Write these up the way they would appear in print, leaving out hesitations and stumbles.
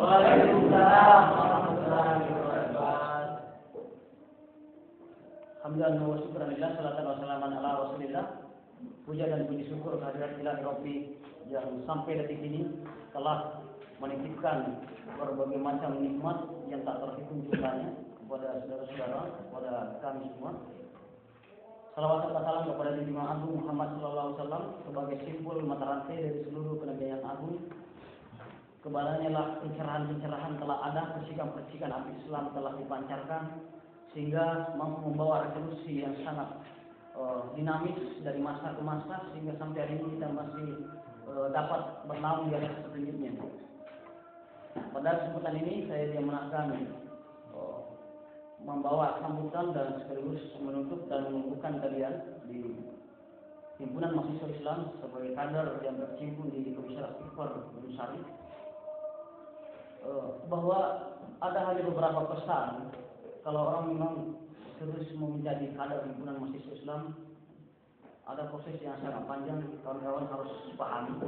Waalaikumsalam warahmatullahi wabarakatuh. Hamdan wa syukranillah, salatan wa salaman ala Rasulillah. Puja dan puji syukur kehadirat Ilahi Rabbi yang sampai detik ini telah menitipkan berbagai macam nikmat yang tak terhitung jumlahnya kepada saudara-saudara, kepada kami semua. Salawat serta salam kepada Junjungan Agung Muhammad SAW sebagai simpul mata rantai dari seluruh kenabian agung. Kepadanya lah pencerahan-pencerahan telah ada, percikan-percikan api Islam telah dipancarkan sehingga mampu membawa revolusi yang sangat dinamis dari masa ke masa sehingga sampai hari ini kita masih dapat bernaung di atas petunjuknya. Pada kesempatan ini saya diamanahkan membawa sambutan dan sekaligus menutup dan mengukuhkan kalian di Himpunan Mahasiswa Islam sebagai kader yang berkecimpung di Komisariat Istighfar Gunung Sari, bahwa ada hanya beberapa pesan. Kalau orang memang terus mau menjadi kader Himpunan Mahasiswa Islam, ada proses yang sangat panjang, kawan-kawan harus pahami.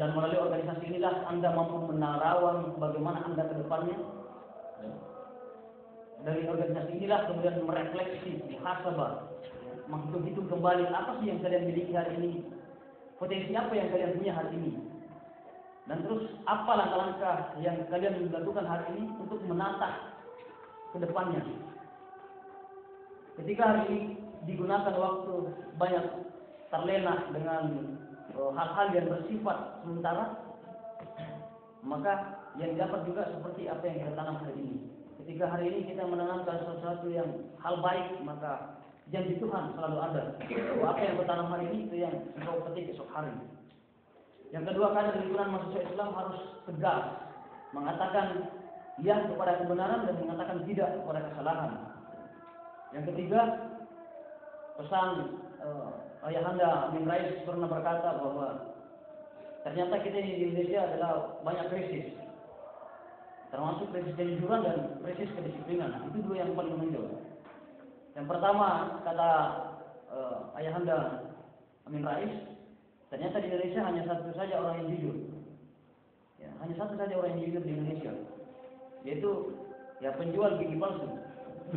Dan melalui organisasi inilah Anda mampu menerawang bagaimana Anda ke depannya. Dari organisasi inilah kemudian merefleksi, muhasabah, menghitung-hitung kembali apa sih yang kalian miliki hari ini, potensi apa yang kalian punya hari ini, dan terus apa langkah-langkah yang kalian lakukan hari ini untuk menatah ke depannya. Ketika hari ini digunakan waktu banyak terlena dengan hal-hal yang bersifat sementara, maka yang dapat juga seperti apa yang kita tanam hari ini. Ketika hari ini kita menanamkan sesuatu yang hal baik, maka janji Tuhan selalu ada. Apa yang kita tanam hari ini itu yang engkau petik esok hari. Yang kedua, kader Himpunan Mahasiswa Islam harus tegas mengatakan ya kepada kebenaran dan mengatakan tidak kepada kesalahan. Yang ketiga, pesan Ayahanda Amin Rais pernah berkata bahwa ternyata kita di Indonesia adalah banyak krisis, termasuk krisis kejujuran dan krisis kedisiplinan. Itu dua yang paling menonjol. Yang pertama, kata Ayahanda Amin Rais, ternyata di Indonesia hanya satu saja orang yang jujur. Ya, hanya satu saja orang yang jujur di Indonesia, yaitu ya penjual gigi palsu.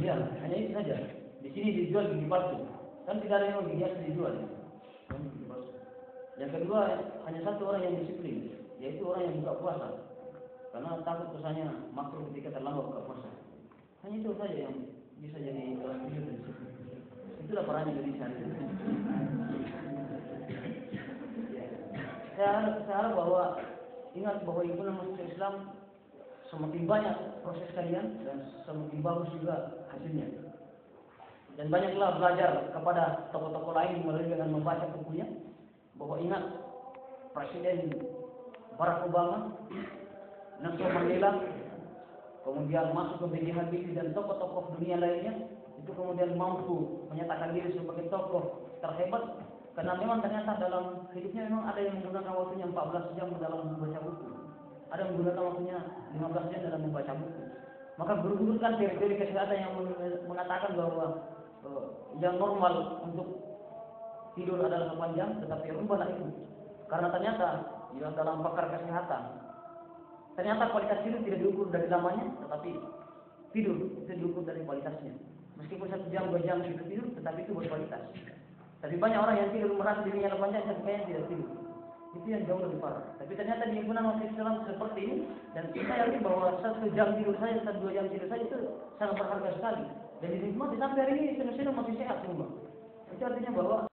Ya, hanya itu saja. Di sini dijual gigi palsu. Kan tidak ada yang gigi asli dijual. Yang kedua, hanya satu orang yang disiplin, yaitu orang yang buka puasa. Karena takut kesannya makruh ketika terlambat buka puasa. Hanya itu saja yang bisa jadi orang jujur dan disiplin. Itulah peran Indonesia. Saya harap bahwa ingat bahwa Himpunan Mahasiswa Islam semakin banyak proses kalian dan semakin bagus juga hasilnya. Dan banyaklah belajar kepada tokoh-tokoh lain melalui dengan membaca bukunya. Bahwa ingat Presiden Barack Obama, Nelson Mandela, kemudian masuk ke B.J. Habibie dan tokoh-tokoh dunia lainnya, itu kemudian mampu menyatakan diri sebagai tokoh terhebat. Karena memang ternyata dalam hidupnya memang ada yang menggunakan waktunya 14 jam dalam membaca buku, ada yang menggunakan waktunya 15 jam dalam membaca buku. Maka guru-guru kan teori-teori kesehatan yang mengatakan bahwa yang normal untuk tidur adalah 8 jam, tetapi rubahlah itu. Karena ternyata dalam pakar kesehatan, ternyata kualitas tidur tidak diukur dari lamanya, tetapi tidur itu diukur dari kualitasnya. Meskipun 1 jam 2 jam sudah tidur, tetapi itu berkualitas. Tapi banyak orang yang tidur merasa dirinya 8 jam, tapi kayaknya tidak tidur. Itu yang jauh lebih parah. Tapi ternyata di Himpunan Mahasiswa Islam seperti ini, dan kita yakin bahwa 1 jam tidur saja, 1-2 jam tidur saja itu sangat berharga sekali. Dan di hikmah sampai hari ini Indonesia masih sehat semua. Itu artinya bahwa